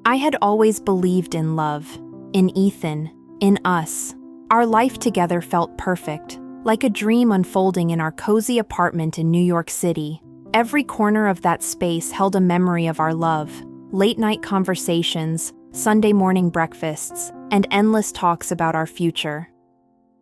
I had always believed in love, in Ethan, in us. Our life together felt perfect, like a dream unfolding in our cozy apartment in New York City. Every corner of that space held a memory of our love, late-night conversations, Sunday morning breakfasts, and endless talks about our future.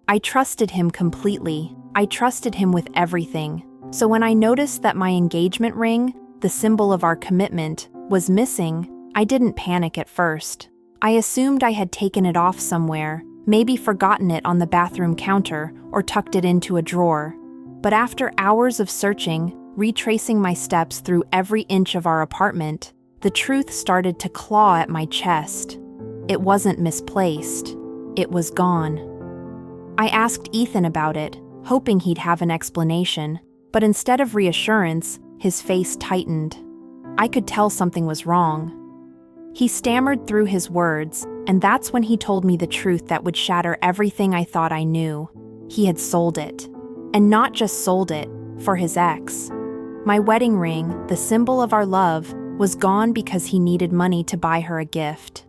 I trusted him completely. I trusted him with everything. So when I noticed that my engagement ring, the symbol of our commitment, was missing, I didn't panic at first. I assumed I had taken it off somewhere, maybe forgotten it on the bathroom counter or tucked it into a drawer. But after hours of searching, retracing my steps through every inch of our apartment, the truth started to claw at my chest. It wasn't misplaced. It was gone. I asked Ethan about it, hoping he'd have an explanation, but instead of reassurance, his face tightened. I could tell something was wrong. He stammered through his words, and that's when he told me the truth that would shatter everything I thought I knew. He had sold it. And not just sold it, for his ex. My wedding ring, the symbol of our love, was gone because he needed money to buy her a gift.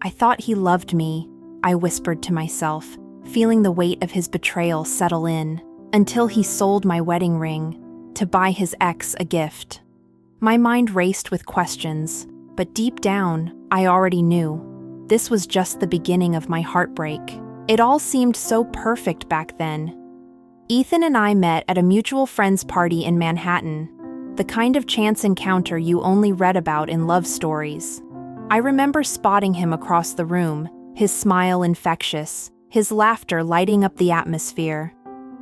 I thought he loved me, I whispered to myself, feeling the weight of his betrayal settle in, until he sold my wedding ring to buy his ex a gift. My mind raced with questions, but deep down, I already knew. This was just the beginning of my heartbreak. It all seemed so perfect back then. Ethan and I met at a mutual friend's party in Manhattan, the kind of chance encounter you only read about in love stories. I remember spotting him across the room, his smile infectious, his laughter lighting up the atmosphere.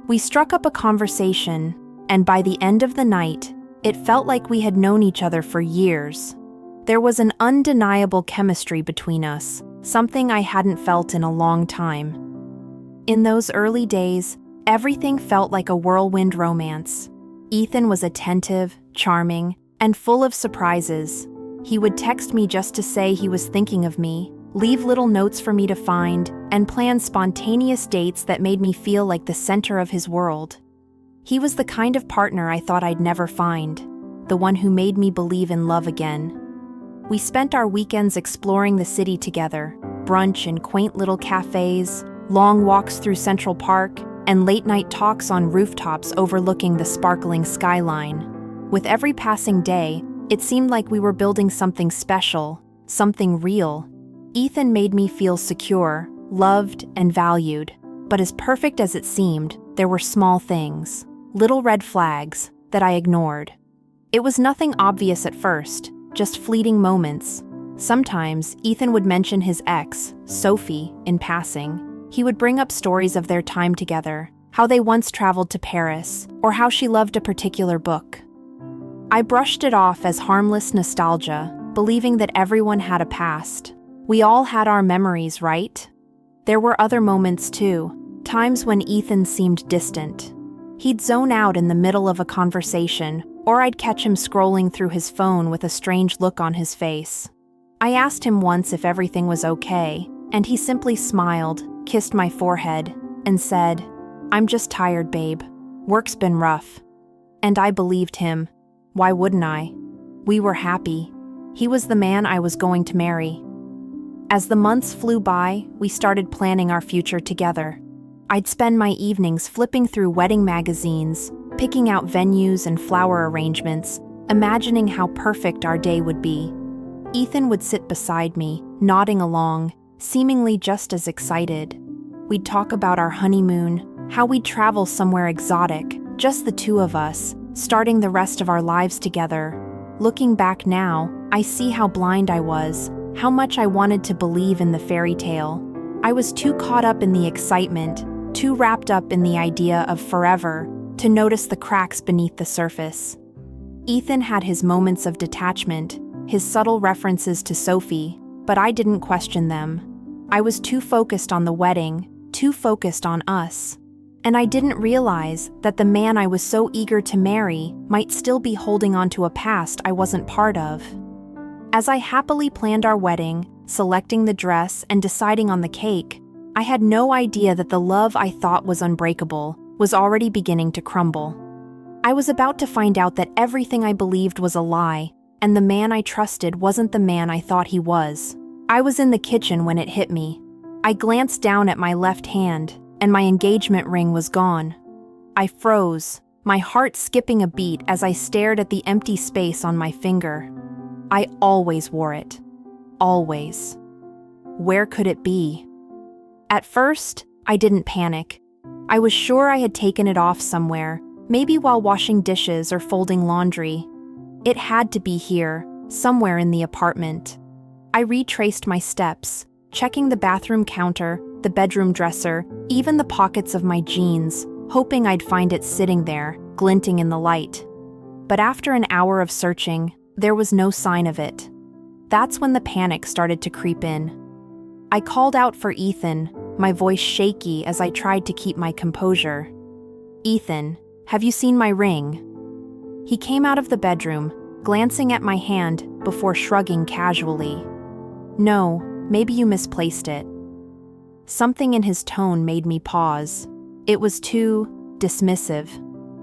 We struck up a conversation, and by the end of the night, it felt like we had known each other for years. There was an undeniable chemistry between us, something I hadn't felt in a long time. In those early days, everything felt like a whirlwind romance. Ethan was attentive, charming, and full of surprises. He would text me just to say he was thinking of me, leave little notes for me to find, and plan spontaneous dates that made me feel like the center of his world. He was the kind of partner I thought I'd never find, the one who made me believe in love again. We spent our weekends exploring the city together, brunch in quaint little cafes, long walks through Central Park, and late-night talks on rooftops overlooking the sparkling skyline. With every passing day, it seemed like we were building something special, something real. Ethan made me feel secure, loved, and valued. But as perfect as it seemed, there were small things, little red flags, that I ignored. It was nothing obvious at first, just fleeting moments. Sometimes, Ethan would mention his ex, Sophie, in passing. He would bring up stories of their time together, how they once traveled to Paris, or how she loved a particular book. I brushed it off as harmless nostalgia, believing that everyone had a past. We all had our memories, right? There were other moments too, times when Ethan seemed distant. He'd zone out in the middle of a conversation, or I'd catch him scrolling through his phone with a strange look on his face. I asked him once if everything was okay, and he simply smiled, kissed my forehead, and said, "I'm just tired, babe. Work's been rough." And I believed him. Why wouldn't I? We were happy. He was the man I was going to marry. As the months flew by, we started planning our future together. I'd spend my evenings flipping through wedding magazines, picking out venues and flower arrangements, imagining how perfect our day would be. Ethan would sit beside me, nodding along, seemingly just as excited. We'd talk about our honeymoon, how we'd travel somewhere exotic, just the two of us, starting the rest of our lives together. Looking back now, I see how blind I was, how much I wanted to believe in the fairy tale. I was too caught up in the excitement, too wrapped up in the idea of forever, to notice the cracks beneath the surface. Ethan had his moments of detachment, his subtle references to Sophie, but I didn't question them. I was too focused on the wedding, too focused on us. And I didn't realize that the man I was so eager to marry might still be holding on to a past I wasn't part of. As I happily planned our wedding, selecting the dress and deciding on the cake, I had no idea that the love I thought was unbreakable was already beginning to crumble. I was about to find out that everything I believed was a lie, and the man I trusted wasn't the man I thought he was. I was in the kitchen when it hit me. I glanced down at my left hand, and my engagement ring was gone. I froze, my heart skipping a beat as I stared at the empty space on my finger. I always wore it. Always. Where could it be? At first, I didn't panic. I was sure I had taken it off somewhere, maybe while washing dishes or folding laundry. It had to be here, somewhere in the apartment. I retraced my steps, checking the bathroom counter, the bedroom dresser, even the pockets of my jeans, hoping I'd find it sitting there, glinting in the light. But after an hour of searching, there was no sign of it. That's when the panic started to creep in. I called out for Ethan, my voice shaky as I tried to keep my composure. "Ethan, have you seen my ring?" He came out of the bedroom, glancing at my hand before shrugging casually. "No, maybe you misplaced it." Something in his tone made me pause. It was too dismissive.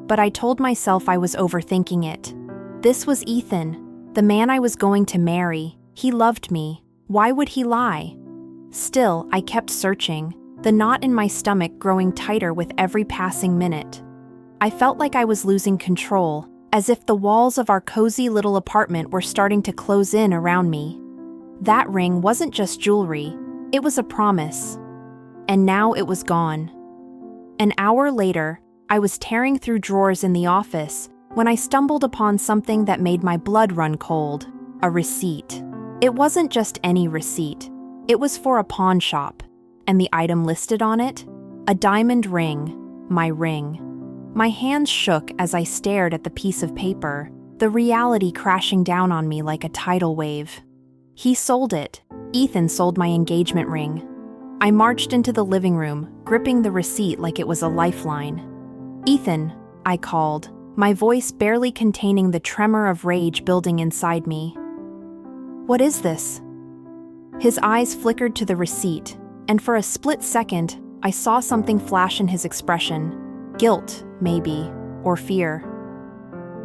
But I told myself I was overthinking it. This was Ethan, the man I was going to marry. He loved me. Why would he lie? Still, I kept searching, the knot in my stomach growing tighter with every passing minute. I felt like I was losing control, as if the walls of our cozy little apartment were starting to close in around me. That ring wasn't just jewelry, it was a promise. And now it was gone. An hour later, I was tearing through drawers in the office when I stumbled upon something that made my blood run cold: a receipt. It wasn't just any receipt. It was for a pawn shop, and the item listed on it? A diamond ring, my ring. My hands shook as I stared at the piece of paper, the reality crashing down on me like a tidal wave. He sold it. Ethan sold my engagement ring. I marched into the living room, gripping the receipt like it was a lifeline. "Ethan," I called, my voice barely containing the tremor of rage building inside me. "What is this?" His eyes flickered to the receipt, and for a split second, I saw something flash in his expression. Guilt, maybe, or fear.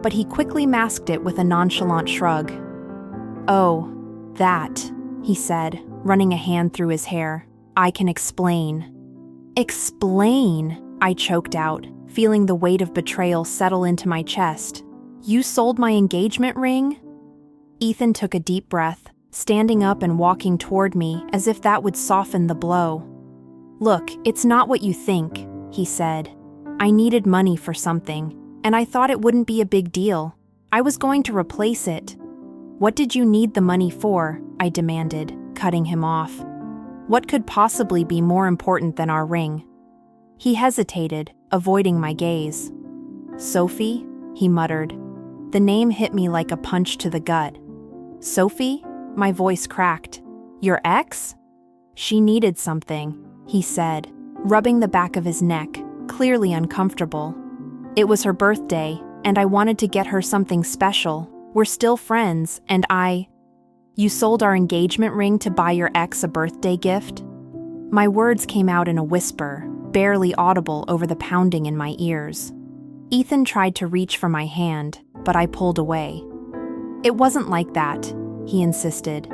But he quickly masked it with a nonchalant shrug. "Oh, that," he said, running a hand through his hair. "I can explain." "Explain?" I choked out, feeling the weight of betrayal settle into my chest. "You sold my engagement ring?" Ethan took a deep breath, standing up and walking toward me as if that would soften the blow. "Look, it's not what you think," he said. "I needed money for something, and I thought it wouldn't be a big deal. I was going to replace it." "What did you need the money for?" I demanded, cutting him off. "What could possibly be more important than our ring?" He hesitated, avoiding my gaze. "Sophie?" he muttered. The name hit me like a punch to the gut. "Sophie?" My voice cracked. "Your ex?" "She needed something," he said, rubbing the back of his neck, clearly uncomfortable. "It was her birthday, and I wanted to get her something special. We're still friends, and You sold our engagement ring to buy your ex a birthday gift?" My words came out in a whisper, barely audible over the pounding in my ears. Ethan tried to reach for my hand, but I pulled away. "It wasn't like that," he insisted.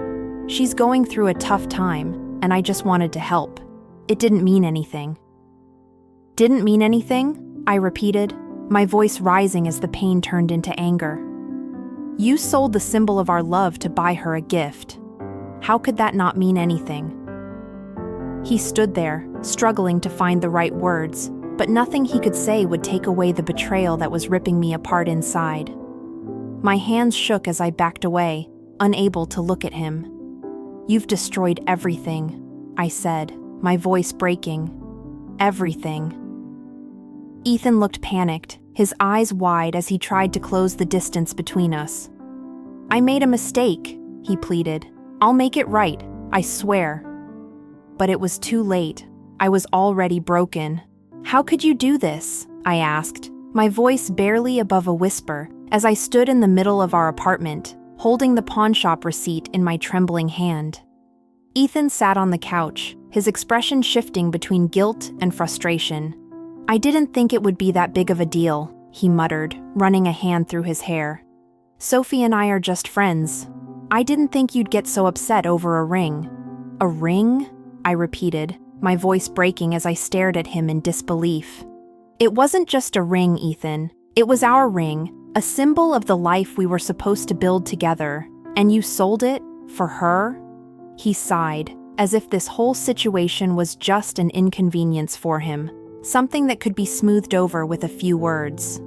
"She's going through a tough time, and I just wanted to help. It didn't mean anything." "Didn't mean anything?" I repeated, my voice rising as the pain turned into anger. "You sold the symbol of our love to buy her a gift. How could that not mean anything?" He stood there, struggling to find the right words, but nothing he could say would take away the betrayal that was ripping me apart inside. My hands shook as I backed away, unable to look at him. "You've destroyed everything," I said, my voice breaking. "Everything." Ethan looked panicked, his eyes wide as he tried to close the distance between us. "I made a mistake," he pleaded. "I'll make it right, I swear." But it was too late. I was already broken. "How could you do this?" I asked, my voice barely above a whisper, as I stood in the middle of our apartment, holding the pawnshop receipt in my trembling hand. Ethan sat on the couch, his expression shifting between guilt and frustration. "I didn't think it would be that big of a deal," he muttered, running a hand through his hair. Sophie and I are just friends. I didn't think you'd get so upset over a ring." "A ring?" I repeated, my voice breaking as I stared at him in disbelief. "It wasn't just a ring, Ethan. It was our ring, a symbol of the life we were supposed to build together. And you sold it? For her?" He sighed, as if this whole situation was just an inconvenience for him, something that could be smoothed over with a few words.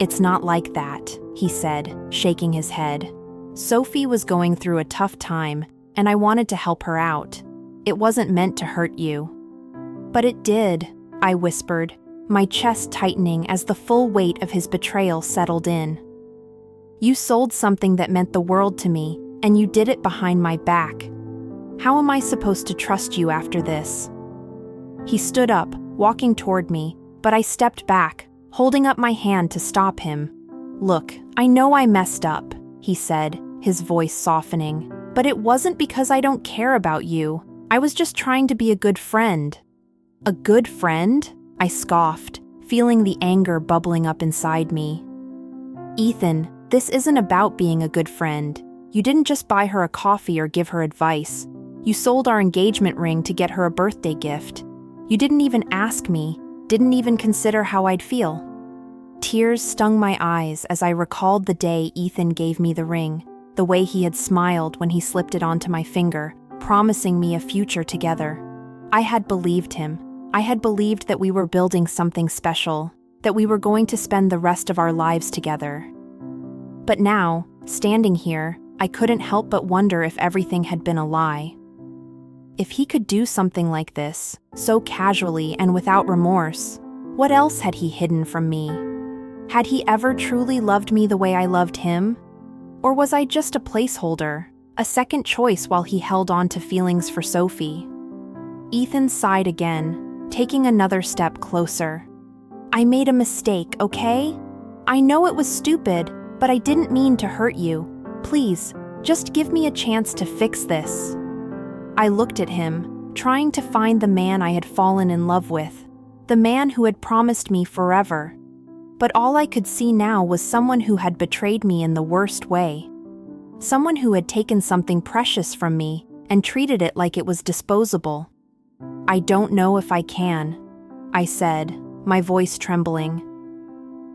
"It's not like that," he said, shaking his head. "Sophie was going through a tough time, and I wanted to help her out. It wasn't meant to hurt you." "But it did," I whispered, my chest tightening as the full weight of his betrayal settled in. "You sold something that meant the world to me, and you did it behind my back. How am I supposed to trust you after this?" He stood up, walking toward me, but I stepped back, holding up my hand to stop him. "Look, I know I messed up," he said, his voice softening, "but it wasn't because I don't care about you. I was just trying to be a good friend." "A good friend?" I scoffed, feeling the anger bubbling up inside me. "Ethan, this isn't about being a good friend. You didn't just buy her a coffee or give her advice. You sold our engagement ring to get her a birthday gift. You didn't even ask me, didn't even consider how I'd feel." Tears stung my eyes as I recalled the day Ethan gave me the ring, the way he had smiled when he slipped it onto my finger, promising me a future together. I had believed him. I had believed that we were building something special, that we were going to spend the rest of our lives together. But now, standing here, I couldn't help but wonder if everything had been a lie. If he could do something like this, so casually and without remorse, what else had he hidden from me? Had he ever truly loved me the way I loved him? Or was I just a placeholder, a second choice while he held on to feelings for Sophie? Ethan sighed again, taking another step closer. "I made a mistake, okay? I know it was stupid, but I didn't mean to hurt you. Please, just give me a chance to fix this." I looked at him, trying to find the man I had fallen in love with, the man who had promised me forever. But all I could see now was someone who had betrayed me in the worst way. Someone who had taken something precious from me and treated it like it was disposable. "I don't know if I can," I said, my voice trembling.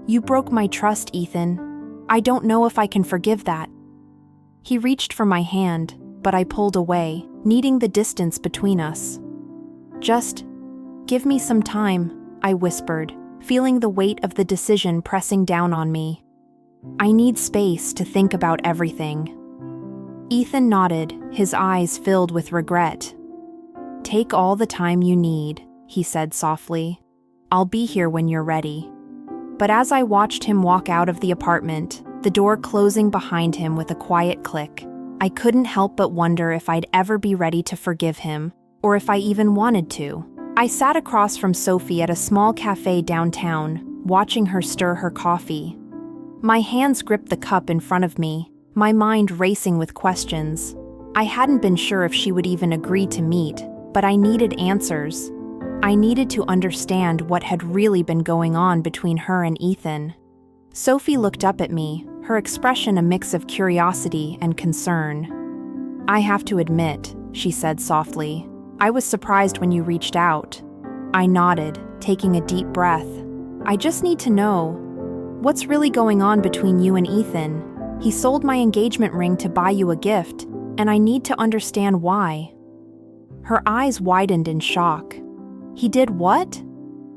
"You broke my trust, Ethan. I don't know if I can forgive that." He reached for my hand, but I pulled away, needing the distance between us. "Just give me some time," I whispered, feeling the weight of the decision pressing down on me. "I need space to think about everything." Ethan nodded, his eyes filled with regret. "Take all the time you need," he said softly. "I'll be here when you're ready." But as I watched him walk out of the apartment, the door closing behind him with a quiet click, I couldn't help but wonder if I'd ever be ready to forgive him, or if I even wanted to. I sat across from Sophie at a small cafe downtown, watching her stir her coffee. My hands gripped the cup in front of me, my mind racing with questions. I hadn't been sure if she would even agree to meet, but I needed answers. I needed to understand what had really been going on between her and Ethan. Sophie looked up at me, her expression a mix of curiosity and concern. "I have to admit," she said softly, "I was surprised when you reached out." I nodded, taking a deep breath. "I just need to know, what's really going on between you and Ethan? He sold my engagement ring to buy you a gift, and I need to understand why." Her eyes widened in shock. "He did what?"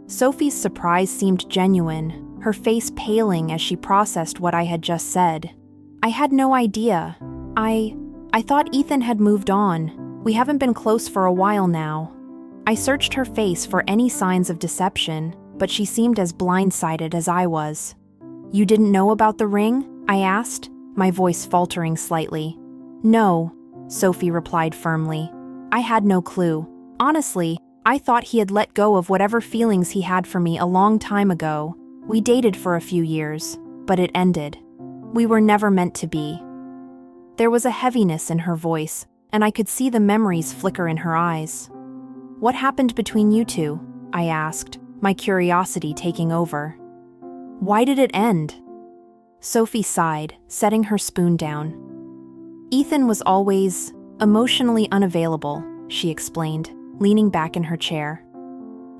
Sophie's surprise seemed genuine, her face paling as she processed what I had just said. "I had no idea. I thought Ethan had moved on. We haven't been close for a while now." I searched her face for any signs of deception, but she seemed as blindsided as I was. "You didn't know about the ring?" I asked, my voice faltering slightly. "No," Sophie replied firmly. "I had no clue. Honestly, I thought he had let go of whatever feelings he had for me a long time ago. We dated for a few years, but it ended. We were never meant to be." There was a heaviness in her voice, and I could see the memories flicker in her eyes. "What happened between you two?" I asked, my curiosity taking over. "Why did it end?" Sophie sighed, setting her spoon down. Ethan was always emotionally unavailable, she explained, leaning back in her chair.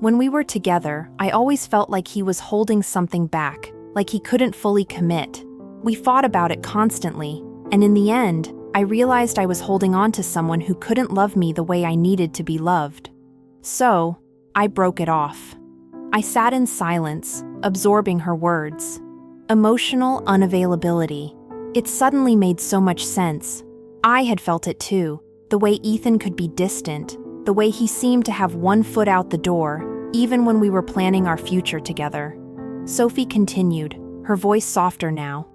When we were together, I always felt like he was holding something back, like he couldn't fully commit. We fought about it constantly, and in the end, I realized I was holding on to someone who couldn't love me the way I needed to be loved. So, I broke it off. I sat in silence, absorbing her words. Emotional unavailability. It suddenly made so much sense. I had felt it too, the way Ethan could be distant, the way he seemed to have one foot out the door, even when we were planning our future together. Sophie continued, her voice softer now.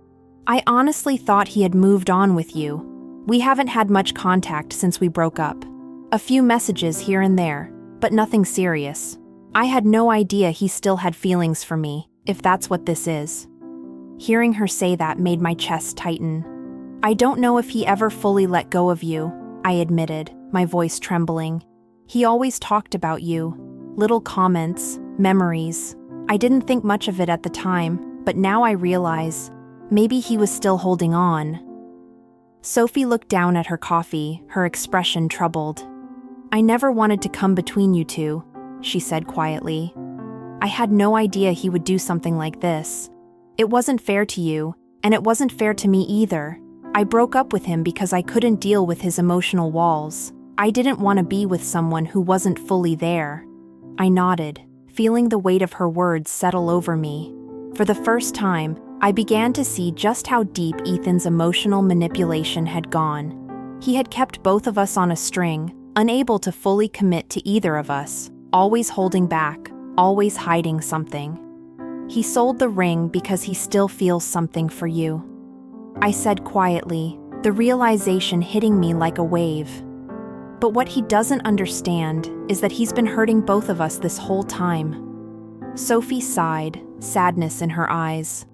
I honestly thought he had moved on with you. We haven't had much contact since we broke up. A few messages here and there, but nothing serious. I had no idea he still had feelings for me, if that's what this is. Hearing her say that made my chest tighten. I don't know if he ever fully let go of you, I admitted, my voice trembling. He always talked about you. Little comments, memories. I didn't think much of it at the time, but now I realize maybe he was still holding on. Sophie looked down at her coffee, her expression troubled. I never wanted to come between you two, she said quietly. I had no idea he would do something like this. It wasn't fair to you, and it wasn't fair to me either. I broke up with him because I couldn't deal with his emotional walls. I didn't want to be with someone who wasn't fully there. I nodded, feeling the weight of her words settle over me. For the first time, I began to see just how deep Ethan's emotional manipulation had gone. He had kept both of us on a string, unable to fully commit to either of us, always holding back, always hiding something. He sold the ring because he still feels something for you. I said quietly, the realization hitting me like a wave. But what he doesn't understand is that he's been hurting both of us this whole time. Sophie sighed, sadness in her eyes.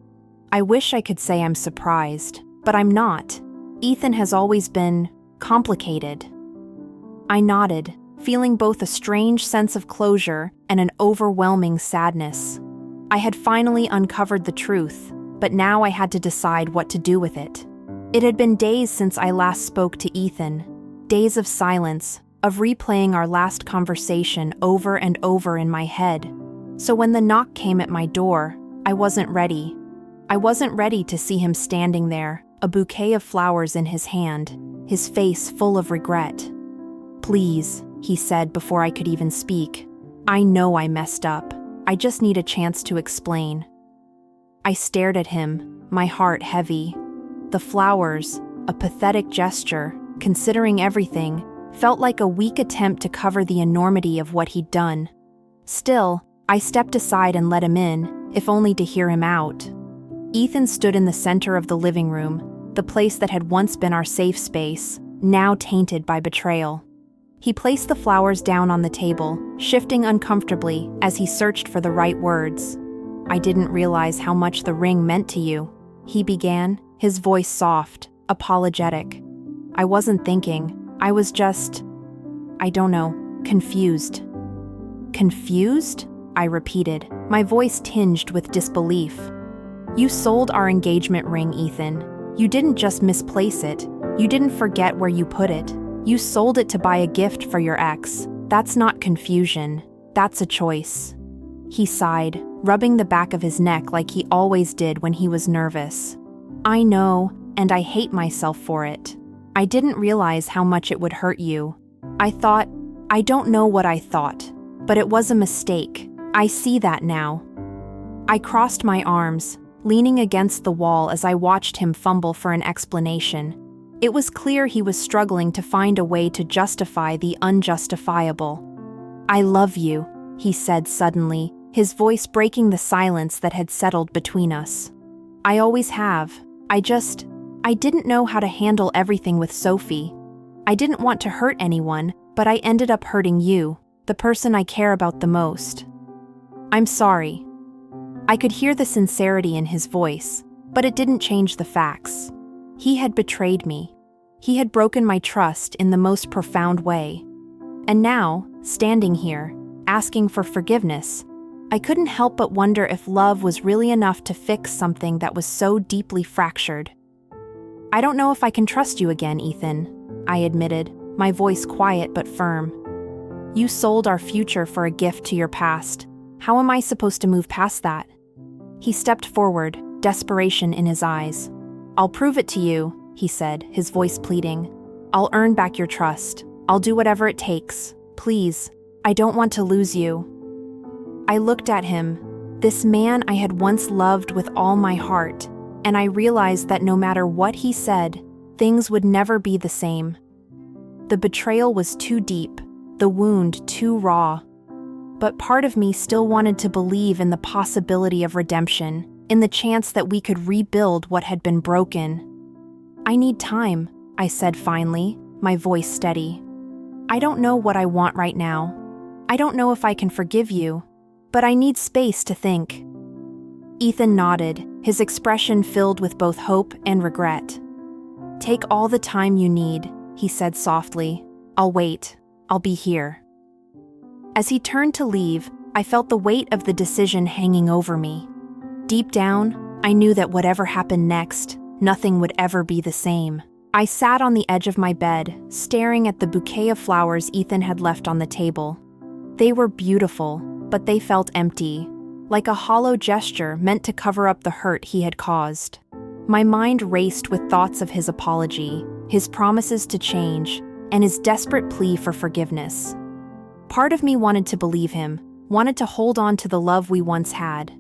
I wish I could say I'm surprised, but I'm not. Ethan has always been complicated. I nodded, feeling both a strange sense of closure and an overwhelming sadness. I had finally uncovered the truth, but now I had to decide what to do with it. It had been days since I last spoke to Ethan. Days of silence, of replaying our last conversation over and over in my head. So when the knock came at my door, I wasn't ready. I wasn't ready to see him standing there, a bouquet of flowers in his hand, his face full of regret. Please, he said before I could even speak. I know I messed up. I just need a chance to explain. I stared at him, my heart heavy. The flowers, a pathetic gesture, considering everything, felt like a weak attempt to cover the enormity of what he'd done. Still, I stepped aside and let him in, if only to hear him out. Ethan stood in the center of the living room, the place that had once been our safe space, now tainted by betrayal. He placed the flowers down on the table, shifting uncomfortably as he searched for the right words. I didn't realize how much the ring meant to you, he began, his voice soft, apologetic. I wasn't thinking, I was just, I don't know, confused. Confused? I repeated, my voice tinged with disbelief. You sold our engagement ring, Ethan. You didn't just misplace it. You didn't forget where you put it. You sold it to buy a gift for your ex. That's not confusion. That's a choice. He sighed, rubbing the back of his neck like he always did when he was nervous. I know, and I hate myself for it. I didn't realize how much it would hurt you. I don't know what I thought, but it was a mistake. I see that now. I crossed my arms, leaning against the wall as I watched him fumble for an explanation. It was clear he was struggling to find a way to justify the unjustifiable. I love you, he said suddenly, his voice breaking the silence that had settled between us. I always have. I didn't know how to handle everything with Sophie. I didn't want to hurt anyone, but I ended up hurting you, the person I care about the most. I'm sorry. I could hear the sincerity in his voice, but it didn't change the facts. He had betrayed me. He had broken my trust in the most profound way. And now, standing here, asking for forgiveness, I couldn't help but wonder if love was really enough to fix something that was so deeply fractured. "I don't know if I can trust you again, Ethan," I admitted, my voice quiet but firm. "You sold our future for a gift to your past. How am I supposed to move past that?" He stepped forward, desperation in his eyes. "I'll prove it to you," he said, his voice pleading. "I'll earn back your trust. I'll do whatever it takes. Please, I don't want to lose you." I looked at him, this man I had once loved with all my heart, and I realized that no matter what he said, things would never be the same. The betrayal was too deep, the wound too raw. But part of me still wanted to believe in the possibility of redemption, in the chance that we could rebuild what had been broken. "I need time," I said finally, my voice steady. "I don't know what I want right now. I don't know if I can forgive you, but I need space to think." Ethan nodded, his expression filled with both hope and regret. "Take all the time you need," he said softly. "I'll wait. I'll be here." As he turned to leave, I felt the weight of the decision hanging over me. Deep down, I knew that whatever happened next, nothing would ever be the same. I sat on the edge of my bed, staring at the bouquet of flowers Ethan had left on the table. They were beautiful, but they felt empty, like a hollow gesture meant to cover up the hurt he had caused. My mind raced with thoughts of his apology, his promises to change, and his desperate plea for forgiveness. Part of me wanted to believe him, wanted to hold on to the love we once had.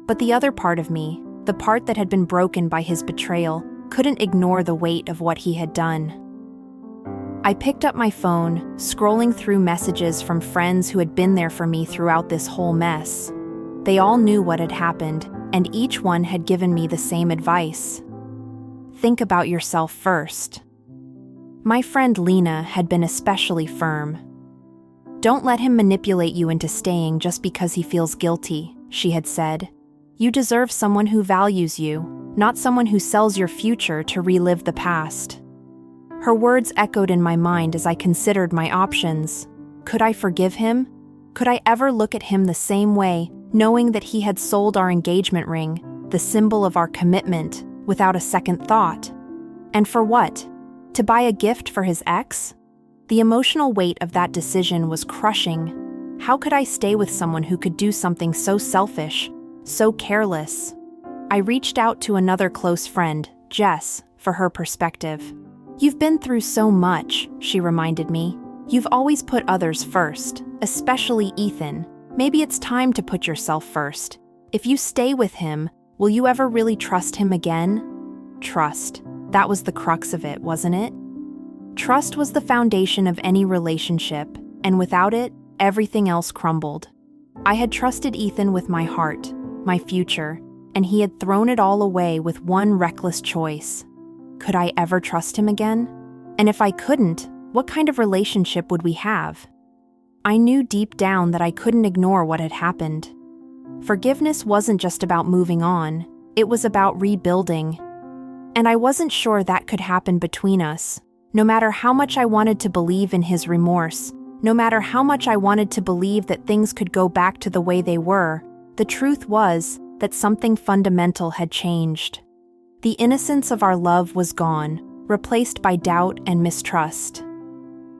But the other part of me, the part that had been broken by his betrayal, couldn't ignore the weight of what he had done. I picked up my phone, scrolling through messages from friends who had been there for me throughout this whole mess. They all knew what had happened, and each one had given me the same advice. Think about yourself first. My friend Lena had been especially firm. Don't let him manipulate you into staying just because he feels guilty, she had said. You deserve someone who values you, not someone who sells your future to relive the past. Her words echoed in my mind as I considered my options. Could I forgive him? Could I ever look at him the same way, knowing that he had sold our engagement ring, the symbol of our commitment, without a second thought? And for what? To buy a gift for his ex? The emotional weight of that decision was crushing. How could I stay with someone who could do something so selfish, so careless? I reached out to another close friend, Jess, for her perspective. You've been through so much, she reminded me. You've always put others first, especially Ethan. Maybe it's time to put yourself first. If you stay with him, will you ever really trust him again? Trust. That was the crux of it, wasn't it? Trust was the foundation of any relationship, and without it, everything else crumbled. I had trusted Ethan with my heart, my future, and he had thrown it all away with one reckless choice. Could I ever trust him again? And if I couldn't, what kind of relationship would we have? I knew deep down that I couldn't ignore what had happened. Forgiveness wasn't just about moving on, it was about rebuilding. And I wasn't sure that could happen between us. No matter how much I wanted to believe in his remorse, no matter how much I wanted to believe that things could go back to the way they were, the truth was that something fundamental had changed. The innocence of our love was gone, replaced by doubt and mistrust.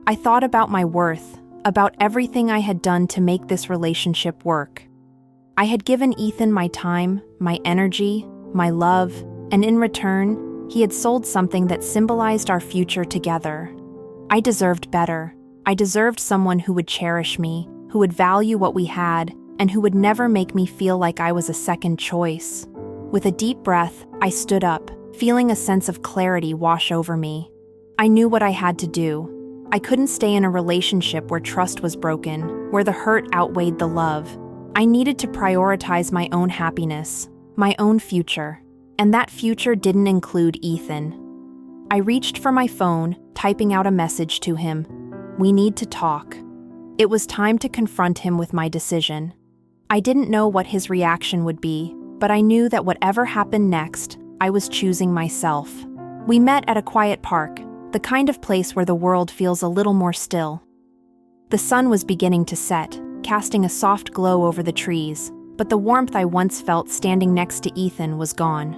I thought about my worth, about everything I had done to make this relationship work. I had given Ethan my time, my energy, my love, and in return, he had sold something that symbolized our future together. I deserved better. I deserved someone who would cherish me, who would value what we had, and who would never make me feel like I was a second choice. With a deep breath, I stood up, feeling a sense of clarity wash over me. I knew what I had to do. I couldn't stay in a relationship where trust was broken, where the hurt outweighed the love. I needed to prioritize my own happiness, my own future, and that future didn't include Ethan. I reached for my phone, typing out a message to him. We need to talk. It was time to confront him with my decision. I didn't know what his reaction would be, but I knew that whatever happened next, I was choosing myself. We met at a quiet park, the kind of place where the world feels a little more still. The sun was beginning to set, casting a soft glow over the trees, but the warmth I once felt standing next to Ethan was gone.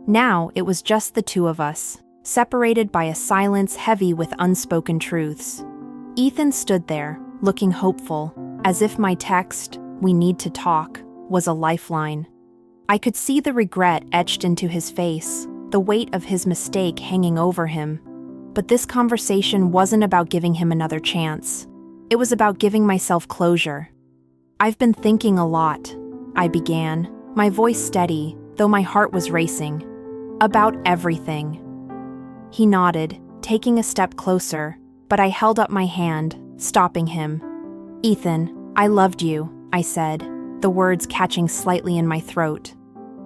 Now it was just the two of us, separated by a silence heavy with unspoken truths. Ethan stood there, looking hopeful, as if my text, "We need to talk," was a lifeline. I could see the regret etched into his face, the weight of his mistake hanging over him. But this conversation wasn't about giving him another chance. It was about giving myself closure. "I've been thinking a lot," I began, my voice steady, though my heart was racing. "About everything." He nodded, taking a step closer, but I held up my hand, stopping him. "Ethan, I loved you," I said, the words catching slightly in my throat.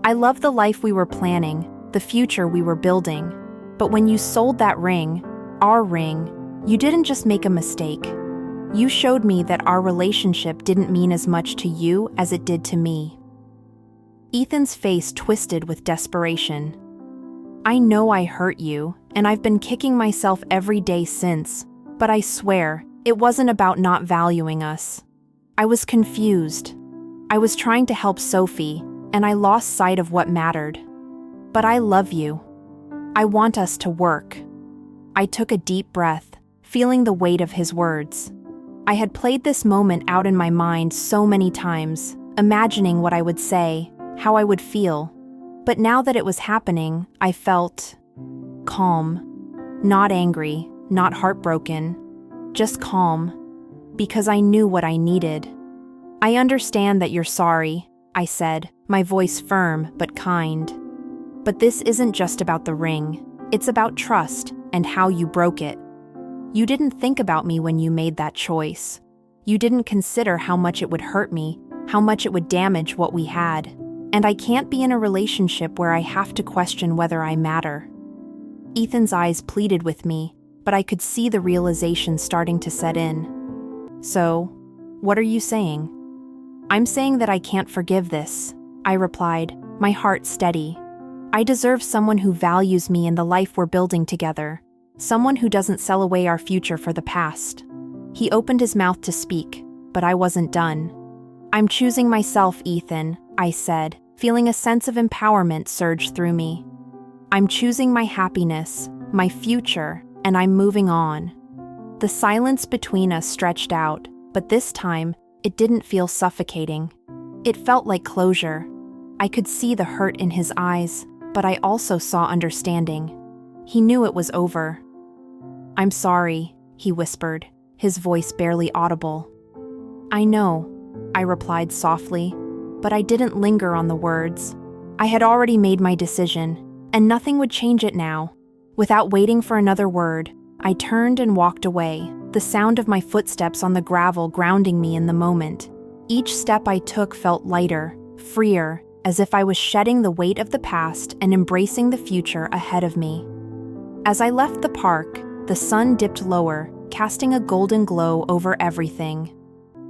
"I loved the life we were planning, the future we were building. But when you sold that ring, our ring, you didn't just make a mistake. You showed me that our relationship didn't mean as much to you as it did to me." Ethan's face twisted with desperation. "I know I hurt you, and I've been kicking myself every day since, but I swear, it wasn't about not valuing us. I was confused. I was trying to help Sophie, and I lost sight of what mattered. But I love you. I want us to work." I took a deep breath, feeling the weight of his words. I had played this moment out in my mind so many times, imagining what I would say, how I would feel. But now that it was happening, I felt calm. Not angry, not heartbroken, just calm. Because I knew what I needed. "I understand that you're sorry," I said, my voice firm but kind. "But this isn't just about the ring. It's about trust and how you broke it. You didn't think about me when you made that choice. You didn't consider how much it would hurt me, how much it would damage what we had. And I can't be in a relationship where I have to question whether I matter." Ethan's eyes pleaded with me, but I could see the realization starting to set in. "So, what are you saying?" "I'm saying that I can't forgive this," I replied, my heart steady. "I deserve someone who values me and the life we're building together. Someone who doesn't sell away our future for the past." He opened his mouth to speak, but I wasn't done. "I'm choosing myself, Ethan," I said, feeling a sense of empowerment surge through me. "I'm choosing my happiness, my future, and I'm moving on." The silence between us stretched out, but this time, it didn't feel suffocating. It felt like closure. I could see the hurt in his eyes, but I also saw understanding. He knew it was over. "I'm sorry," he whispered, his voice barely audible. "I know," I replied softly, but I didn't linger on the words. I had already made my decision, and nothing would change it now. Without waiting for another word, I turned and walked away, the sound of my footsteps on the gravel grounding me in the moment. Each step I took felt lighter, freer, as if I was shedding the weight of the past and embracing the future ahead of me. As I left the park, the sun dipped lower, casting a golden glow over everything.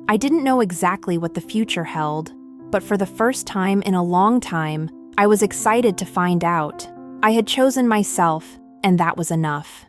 I didn't know exactly what the future held, but for the first time in a long time, I was excited to find out. I had chosen myself, and that was enough.